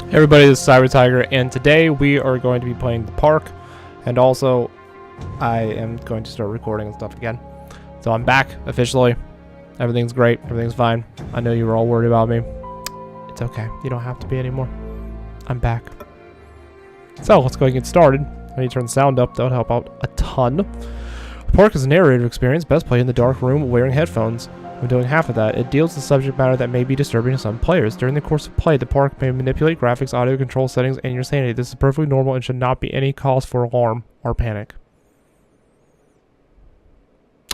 Hey everybody, this is Cyber Tiger, and today we are going to be playing the park, and also I am going to start recording and stuff again. So I'm back officially. Everything's great. Everything's fine. I know you were all worried about me. It's okay. You don't have to be anymore. I'm back. So let's go ahead and get started. I need to turn the sound up. That would help out a ton. The park is a narrative experience best played in the dark room wearing headphones. When doing half of that, it deals with subject matter that may be disturbing to some players. During the course of play, the park may manipulate graphics, audio control settings, and your sanity. This is perfectly normal and should not be any cause for alarm or panic.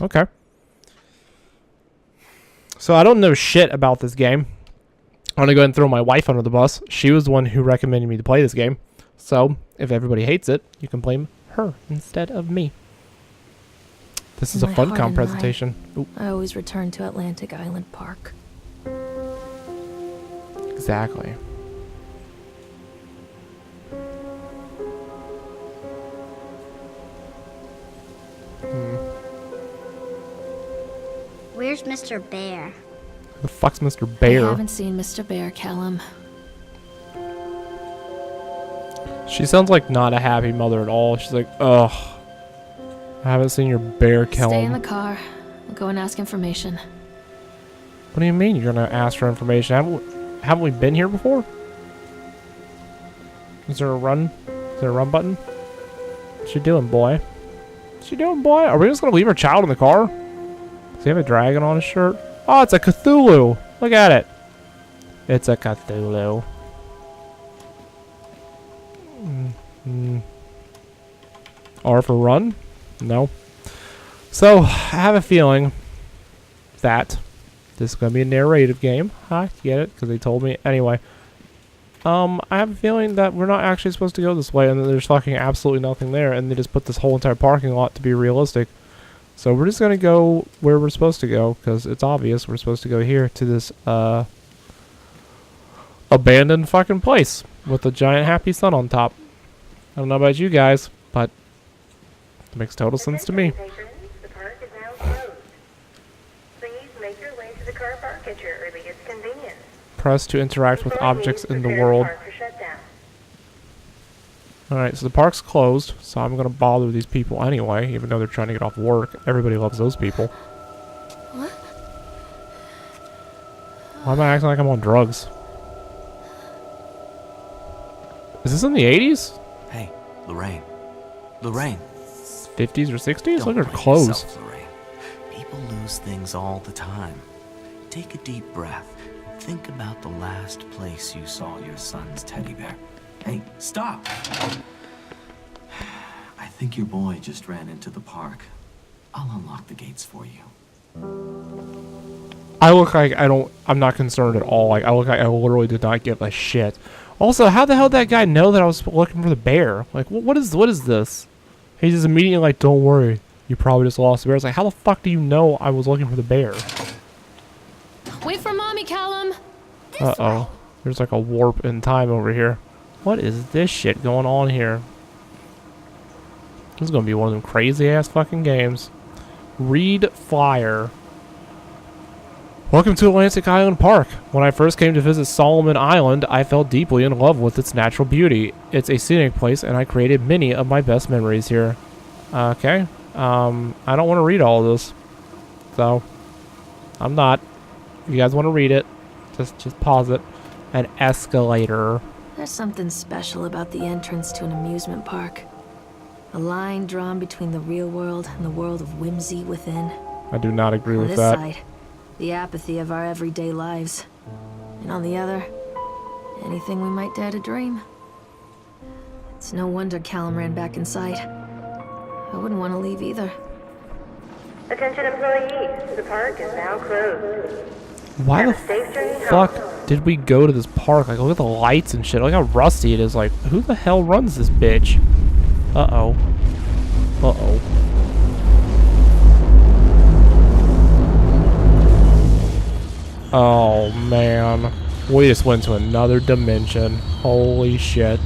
Okay. So I don't know shit about this game. I'm going to go ahead and throw my wife under the bus. She was the one who recommended me to play this game. So if everybody hates it, you can blame her instead of me. This is a Funcom presentation. I always return to Atlantic Island Park. Exactly. Where's Mr. Bear? Who the fuck's Mr. Bear? I haven't seen Mr. Bear, Callum. She sounds like not a happy mother at all. She's like, ugh. I haven't seen your bear, Callum. Stay in the car. I'll go and ask information. What do you mean you're gonna ask for information? Haven't we been here before? Is there a run? Is there a run button? What's she doing, boy? What's she doing, boy? Are we just gonna leave our child in the car? Does he have a dragon on his shirt? Oh, it's a Cthulhu! Look at it! It's a Cthulhu. R for run? No. So, I have a feeling that this is going to be a narrative game. I get it, because they told me. Anyway, I have a feeling that we're not actually supposed to go this way, and that there's fucking absolutely nothing there, and they just put this whole entire parking lot to be realistic. So we're just going to go where we're supposed to go, because it's obvious we're supposed to go here to this, abandoned fucking place with a giant happy sun on top. I don't know about you guys, but it makes total sense to me. The park is now closed. Please make your way to the car park at your earliest convenience. Press to interact with objects in the world. Alright, so the park's closed, so I'm gonna bother these people anyway, even though they're trying to get off work. Everybody loves those people. What? Why am I acting like I'm on drugs? Is this in the 80s? Hey, Lorraine. Lorraine. 50s or 60s? Don't Look at her blame clothes. yourself, Lorraine. People lose things all the time. Take a deep breath and think about the last place you saw your son's teddy bear. Hey, stop! I think your boy just ran into the park. I'll unlock the gates for you. I look like I'm not concerned at all. Like, I look like I literally did not give a shit. Also, how the hell did that guy know that I was looking for the bear? Like, what is this? He's just immediately like, don't worry. You probably just lost the bear. It's like, how the fuck do you know I was looking for the bear? Wait for Mommy, Callum! Uh-oh. There's like a warp in time over here. What is this shit going on here? This is gonna be one of them crazy-ass fucking games. Read flyer. Welcome to Atlantic Island Park. When I first came to visit Solomon Island, I fell deeply in love with its natural beauty. It's a scenic place, and I created many of my best memories here. Okay. I don't want to read all of this. So, I'm not. If you guys want to read it, just pause it. An escalator. There's something special about the entrance to an amusement park. A line drawn between the real world and the world of whimsy within. I do not agree On with this that. side, the apathy of our everyday lives. And on the other, anything we might dare to dream. It's no wonder Callum ran back inside. I wouldn't want to leave either. Attention employees, the park is now closed. Why the Have a safe journey fuck home. did we go to this park? Like, look at the lights and shit. Look how rusty it is. Like, who the hell runs this bitch? Uh-oh. Uh-oh. Oh, man. We just went to another dimension. Holy shit.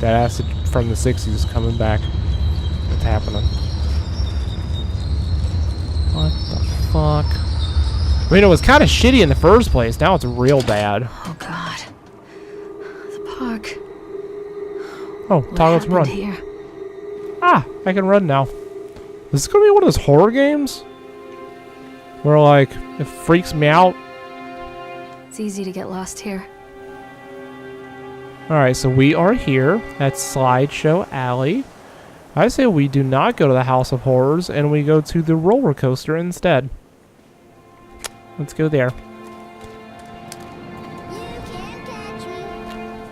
That acid from the 60s is coming back. What's happening? What the fuck? I mean, it was kind of shitty in the first place. Now it's real bad. Oh, God. The park. Oh, What toggle to run. happened here? Ah, I can run now. This is gonna be one of those horror games where, like, it freaks me out. It's easy to get lost here. Alright, so we are here at Slideshow Alley. I say we do not go to the House of Horrors and we go to the roller coaster instead. Let's go there.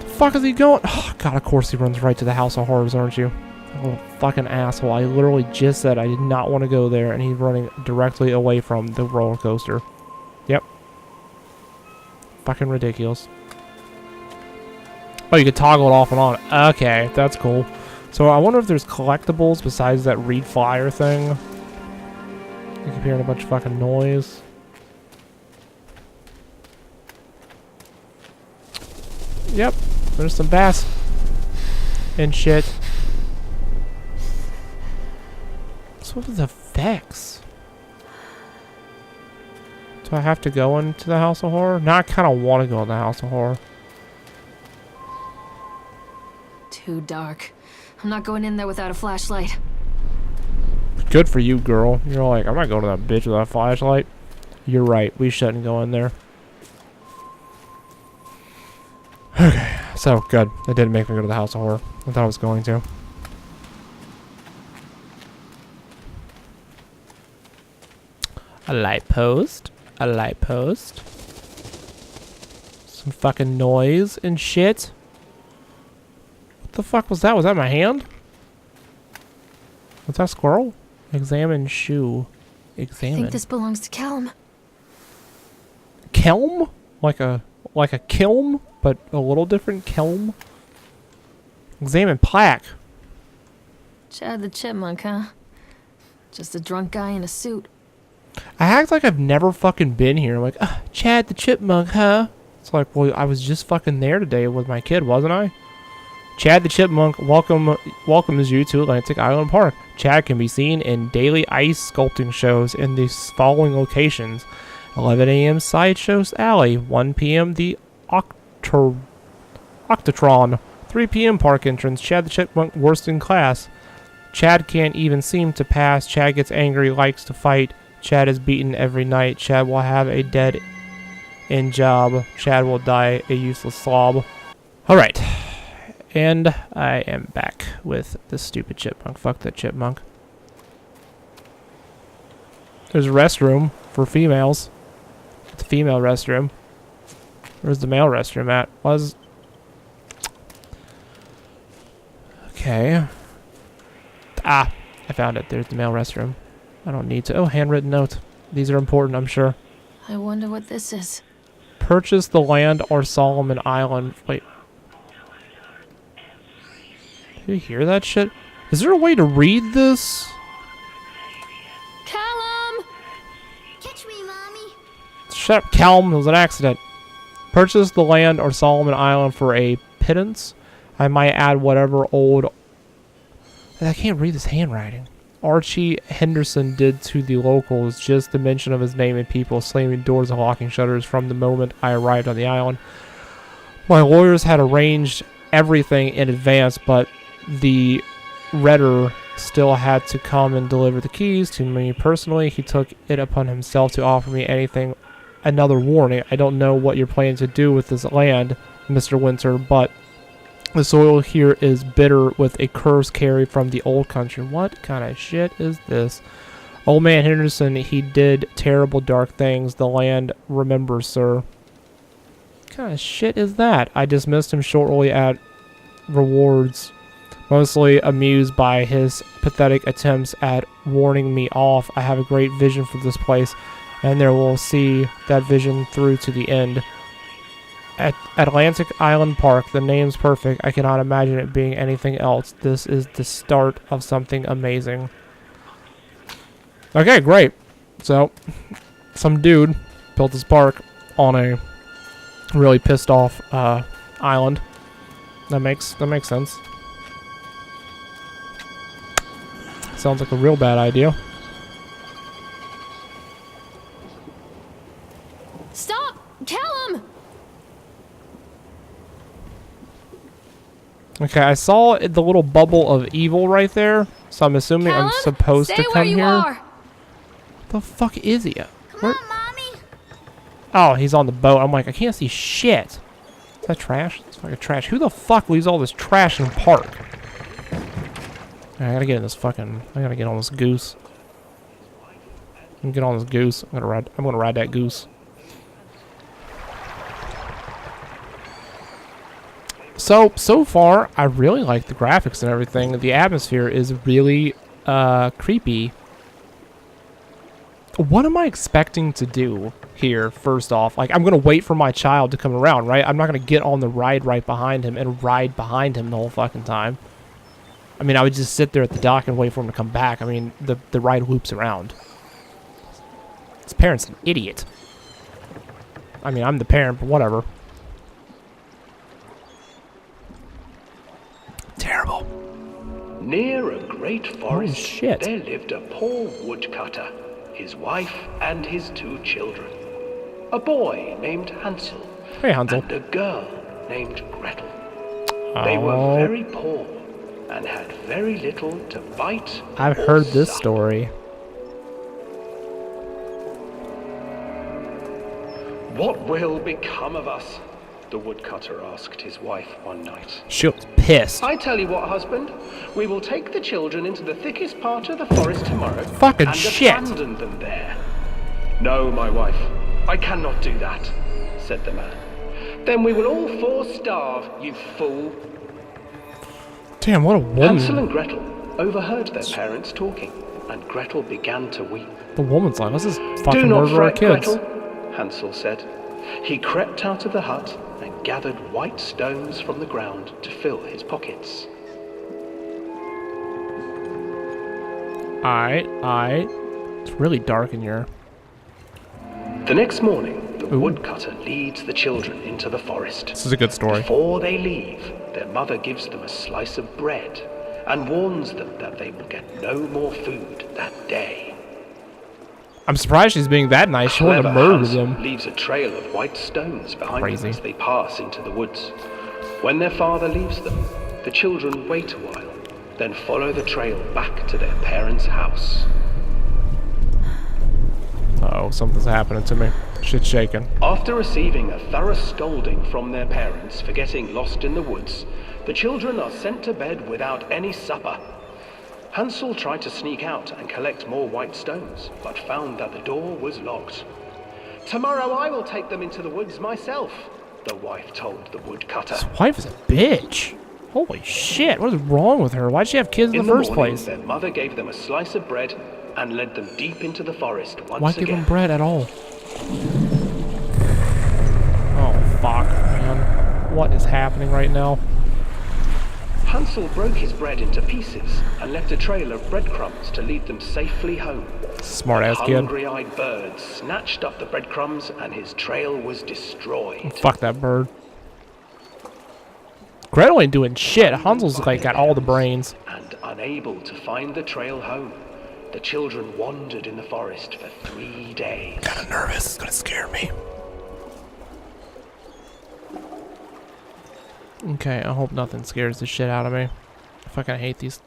The fuck is he going? Oh, God, of course he runs right to the House of Horrors, aren't you? That little fucking asshole. I literally just said I did not want to go there and he's running directly away from the roller coaster. Yep. Fucking ridiculous. Oh, you can toggle it off and on. Okay, that's cool. So I wonder if there's collectibles besides that read flyer thing. I keep hearing a bunch of fucking noise. Yep, there's some bass and shit. What's with the effects? Do I have to go into the House of Horror? Now I kind of want to go in the House of Horror. Too dark. I'm not going in there without a flashlight. Good for you, girl. You're like, I'm not going to that bitch without a flashlight. You're right. We shouldn't go in there. Okay. So, good. It didn't make me go to the House of Horror. I thought I was going to. A light post. A light post. Some fucking noise and shit. What the fuck was that? Was that my hand? What's that, squirrel? Examine shoe. I Examine. think this belongs to Callum. Kelm? Like a kiln, but a little different. Kelm. Examine plaque. Chad the Chipmunk, huh? Just a drunk guy in a suit. I act like I've never fucking been here. Like, Chad the Chipmunk, huh? It's like, well, I was just fucking there today with my kid, wasn't I? Chad the Chipmunk welcomes you to Atlantic Island Park. Chad can be seen in daily ice sculpting shows in the following locations. 11 a.m. Sideshow Alley. 1 p.m. the Octotron. 3 p.m. Park entrance. Chad the Chipmunk worst in class. Chad can't even seem to pass. Chad gets angry, likes to fight. Chad is beaten every night. Chad will have a dead-end job. Chad will die a useless slob. Alright. And I am back with the stupid chipmunk. Fuck that chipmunk. There's a restroom for females. It's a female restroom. Where's the male restroom at? Okay. Ah, I found it. There's the male restroom. I don't need to. Oh, handwritten note. These are important, I'm sure. I wonder what this is. Purchase the land or Solomon Island. Wait. Do you hear that shit? Is there a way to read this? Callum! Catch me, Mommy. Shut up, Calm. It was an accident. Purchase the land or Solomon Island for a pittance. I might add whatever old... I can't read this handwriting. Archie Henderson did to the locals. Just the mention of his name and people slamming doors and locking shutters from the moment I arrived on the island. My lawyers had arranged everything in advance, but the renter still had to come and deliver the keys to me personally. He took it upon himself to offer me another warning. I don't know what you're planning to do with this land, Mr. Winter, but the soil here is bitter with a curse carried from the old country. What kind of shit is this? Old man Henderson, he did terrible dark things. The land remembers, sir. What kind of shit is that? I dismissed him shortly at rewards, mostly amused by his pathetic attempts at warning me off. I have a great vision for this place, and there will see that vision through to the end. At Atlantic Island Park, the name's perfect. I cannot imagine it being anything else. This is the start of something amazing. Okay, great. So, some dude built this park on a really pissed off island. That makes sense. Sounds like a real bad idea. Stop! Callum! Okay, I saw the little bubble of evil right there, so I'm assuming I'm Callum, supposed stay to where come you here. are. The fuck is he? Come Where? on, Mommy. Oh, he's on the boat. I'm like, I can't see shit. Is that trash? It's fucking trash. Who the fuck leaves all this trash in the park? I gotta get in this fucking. I gotta get on this goose. I'm gonna get on this goose. I'm gonna ride that goose. So far, I really like the graphics and everything. The atmosphere is really creepy. What am I expecting to do here, first off? Like, I'm going to wait for my child to come around, right? I'm not going to get on the ride right behind him and ride behind him the whole fucking time. I mean, I would just sit there at the dock and wait for him to come back. I mean, the ride loops around. His parent's an idiot. I mean, I'm the parent, but whatever. Terrible. Near a great forest, shit. there lived a poor woodcutter, his wife and his 2 children. A boy named Hansel, Hey, Hansel. and a girl named Gretel. They were very poor and had very little to bite. I've or heard this suck. story. What will become of us? The woodcutter asked his wife one night. She was pissed. I tell you what, husband, we will take the children into the thickest part of the forest tomorrow Fucking and shit. abandon them there. No, my wife, I cannot do that, said the man. Then we will all 4 starve, you fool. Damn, what a Hansel woman. and Gretel overheard their parents talking, and Gretel began to weep. The woman's like, let's just Do fucking not murder our fret, kids. Gretel, Hansel said. He crept out of the hut and gathered white stones from the ground to fill his pockets. Alright. It's really dark in here. The next morning, the woodcutter leads the children into the forest. This is a good story. Before they leave, their mother gives them a slice of bread and warns them that they will get no more food that day. I'm surprised she's being that nice. She wanted to Clever murder Hansel them. leaves a trail of white stones behind Crazy. them as they pass into the woods. When their father leaves them, the children wait a while, then follow the trail back to their parents' house. Uh-oh, something's happening to me. Shit's shaking. After receiving a thorough scolding from their parents for getting lost in the woods, the children are sent to bed without any supper. Hansel tried to sneak out and collect more white stones, but found that the door was locked. Tomorrow I will take them into the woods myself, the wife told the woodcutter. His wife is a bitch. Holy shit, what is wrong with her? Why'd she have kids in the first morning, place? their mother gave them a slice of bread and led them deep into the forest once Why again. give them bread at all? Oh, fuck, man. What is happening right now? Hansel broke his bread into pieces and left a trail of breadcrumbs to lead them safely home. Smart-ass kid. Hungry-eyed birds snatched up the breadcrumbs and his trail was destroyed. Fuck that bird. Gretel ain't doing shit. Hansel's like got all the brains. And unable to find the trail home, the children wandered in the forest for 3 days. Kinda nervous. It's gonna scare me. Okay, I hope nothing scares the shit out of me. I fucking hate these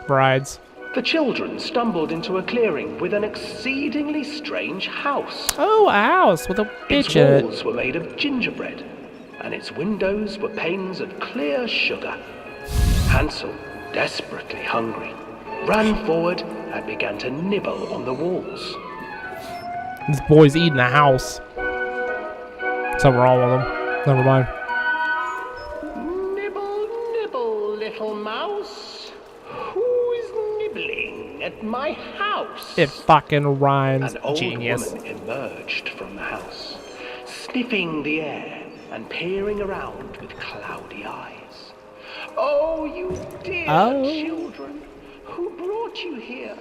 rides. The children stumbled into a clearing with an exceedingly strange house. Oh, a house with a Its bitch in it. walls were made of gingerbread, and its windows were panes of clear sugar. Hansel, desperately hungry, ran forward and began to nibble on the walls. This boy's eating a house. Something wrong with him. Never mind. Nibble, nibble, little mouse. Who is nibbling at my house? It fucking rhymes. An old Genius. woman emerged from the house, sniffing the air and peering around with cloudy eyes. Oh, you dear children, who brought you here?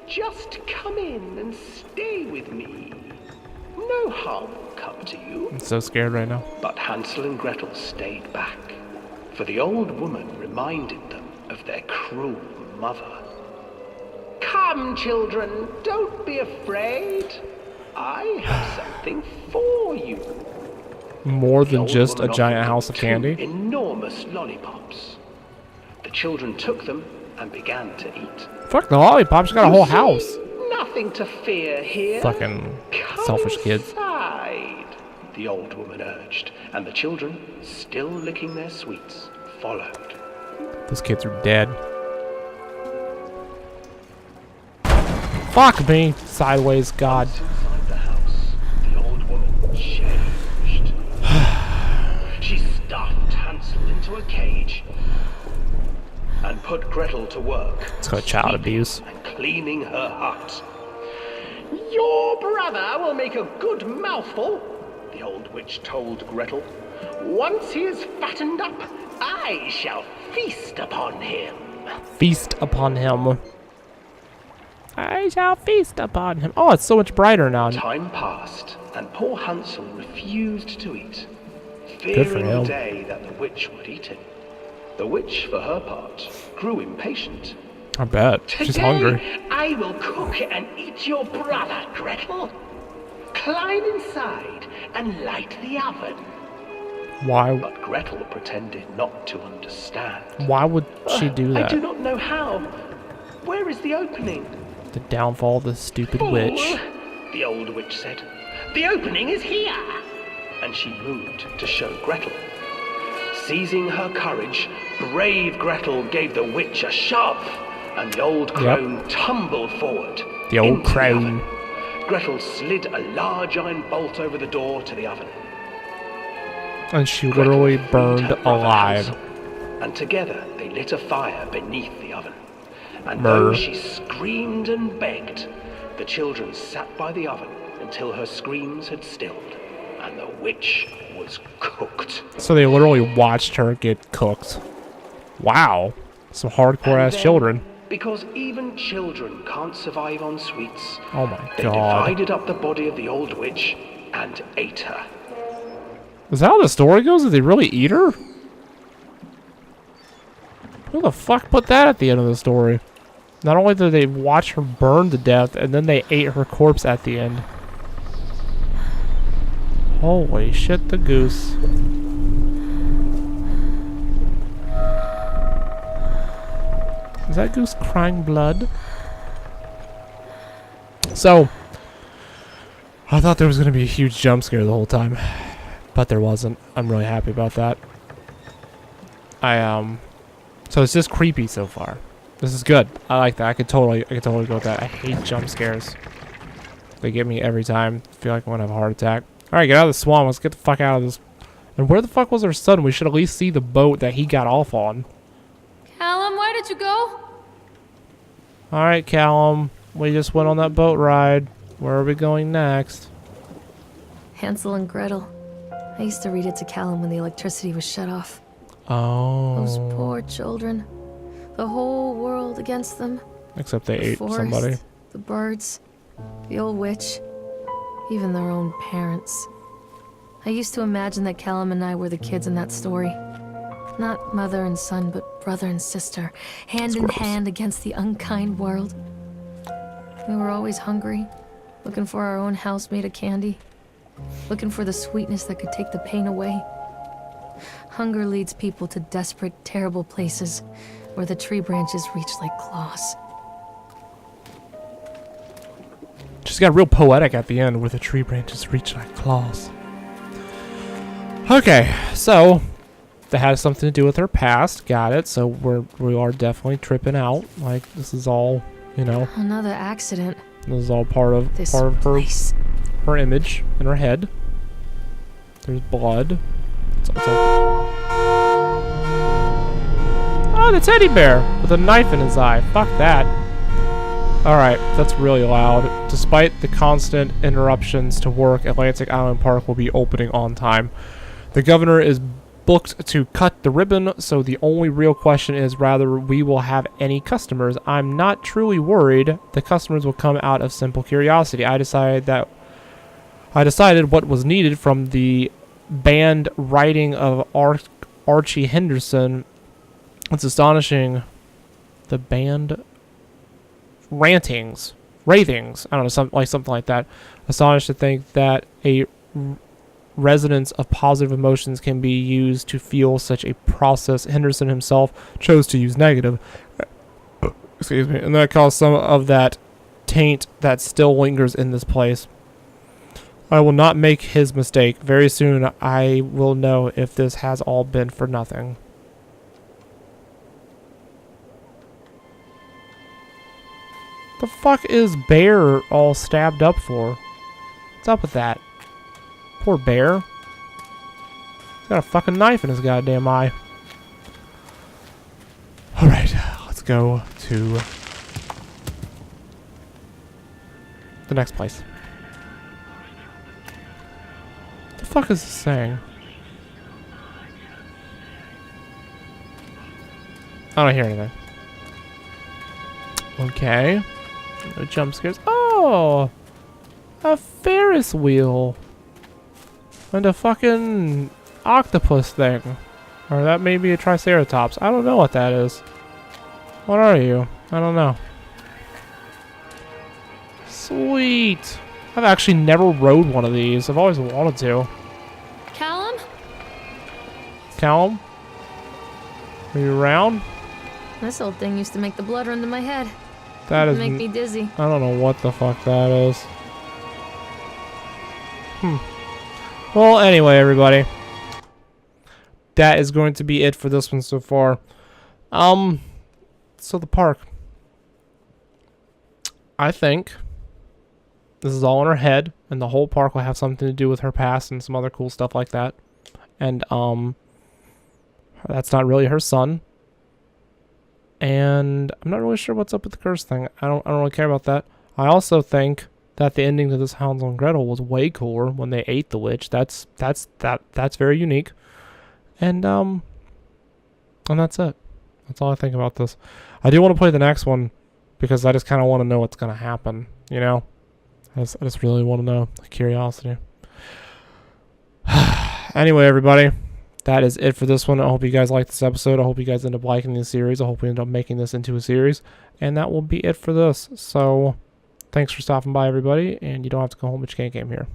Just come in and stay with me. No harm will come to you. I'm so scared right now. But Hansel and Gretel stayed back, for the old woman reminded them of their cruel mother. Come, children, don't be afraid. I have something for you. More The than old just a woman giant offered house of two candy. enormous enormous lollipops. The children took them and began to eat. Fuck the lollipops, you got a whole house. Nothing to fear here. Fucking Come selfish kids. inside, the old woman urged, and the children, still licking their sweets, followed. Those kids are dead. Fuck me, sideways god. Inside the house, the old woman changed. She stuffed Hansel into a cage and put Gretel to work. It's called child abuse. And cleaning her hut. Your brother will make a good mouthful, the old witch told Gretel. Once he is fattened up, I shall feast upon him. Feast upon him. I shall feast upon him. Oh, it's so much brighter now. Time passed, and poor Hansel refused to eat, Good for fearing him. the day that the witch would eat him. The witch, for her part, grew impatient. I bet. She's hungry. Today, I will cook and eat your brother, Gretel. Climb inside and light the oven. Why? But Gretel pretended not to understand. Why would she do I do that? not know how. Where is the opening? The downfall of the stupid Fool, witch. the old witch said. The opening is here. And she moved to show Gretel. Seizing her courage, brave Gretel gave the witch a shove, and the old crone tumbled forward. The old into crone. oven. Gretel slid a large iron bolt over the door to the oven. And she Gretel literally freed burned her brother alive. Hansel, and together they lit a fire beneath the oven. And Murder. though she screamed and begged, the children sat by the oven until her screams had stilled, and the witch was cooked. So they literally watched her get cooked. Wow. Some hardcore ass And then, children. Because even children can't survive on sweets, Oh my they god. divided up the body of the old witch and ate her. Is that how the story goes? Did they really eat her? Who the fuck put that at the end of the story? Not only did they watch her burn to death, and then they ate her corpse at the end. Holy shit, the goose. Is that goose crying blood? So, I thought there was going to be a huge jump scare the whole time, but there wasn't. I'm really happy about that. So it's just creepy so far. This is good. I like that. I could totally go with that. I hate jump scares. They get me every time. I feel like I'm gonna have a heart attack. Alright, get out of the swamp. Let's get the fuck out of this. And where the fuck was our son? We should at least see the boat that he got off on. Callum, why did you go? Alright, Callum. We just went on that boat ride. Where are we going next? Hansel and Gretel. I used to read it to Callum when the electricity was shut off. Those Oh. poor children. The whole world against them. Except they The ate forest, somebody. the birds, the old witch, even their own parents. I used to imagine that Callum and I were the kids in that story. Not mother and son, but brother and sister, hand in gross. hand against the unkind world. We were always hungry, looking for our own house made of candy, looking for the sweetness that could take the pain away. Hunger leads people to desperate, terrible places where the tree branches reach like claws. Just got real poetic at the end where the tree branches reach like claws. Okay, so that has something to do with her past. Got it. So we are definitely tripping out. Like this is all, you know, Another accident. this is all part of This her place. her image in her head. There's blood. Oh, the teddy bear with a knife in his eye. Fuck that. Alright, that's really loud. Despite the constant interruptions to work, Atlantic Island Park will be opening on time. The governor is booked to cut the ribbon, so the only real question is whether we will have any customers. I'm not truly worried. The customers will come out of simple curiosity. I decided what was needed from the band writing of Archie Henderson. It's astonishing. The band ravings. I don't know, something like that. Astonished to think that a resonance of positive emotions can be used to fuel such a process, Henderson himself chose to use negative. Excuse me. And that caused some of that taint that still lingers in this place. I will not make his mistake. Very soon I will know if this has all been for nothing. The fuck is Bear all stabbed up for? What's up with that? Poor Bear. He's got a fucking knife in his goddamn eye. Alright, let's go to the next place. What the fuck is this saying? I don't hear anything. Okay. No jump scares. Oh! A Ferris wheel. And a fucking octopus thing. Or that may be a Triceratops. I don't know what that is. What are you? I don't know. Sweet. I've actually never rode one of these. I've always wanted to. Callum? Callum? Are you around? This old thing used to make the blood run to my head. That is... Make me dizzy. I don't know what the fuck that is. Well, anyway, everybody. That is going to be it for this one so far. So the park. I think this is all in her head, and the whole park will have something to do with her past and some other cool stuff like that. And, that's not really her son. And I'm not really sure what's up with the curse thing. I don't really care about that. I also think that the ending to this Hansel and Gretel was way cooler when they ate the witch. That's very unique. And that's it. That's all I think about this. I do want to play the next one because I just kind of want to know what's going to happen, you know? I just really want to know. Curiosity. Anyway, everybody. That is it for this one. I hope you guys liked this episode. I hope you guys end up liking this series. I hope we end up making this into a series. And that will be it for this. So, thanks for stopping by, everybody. And you don't have to go home, but you can't game here.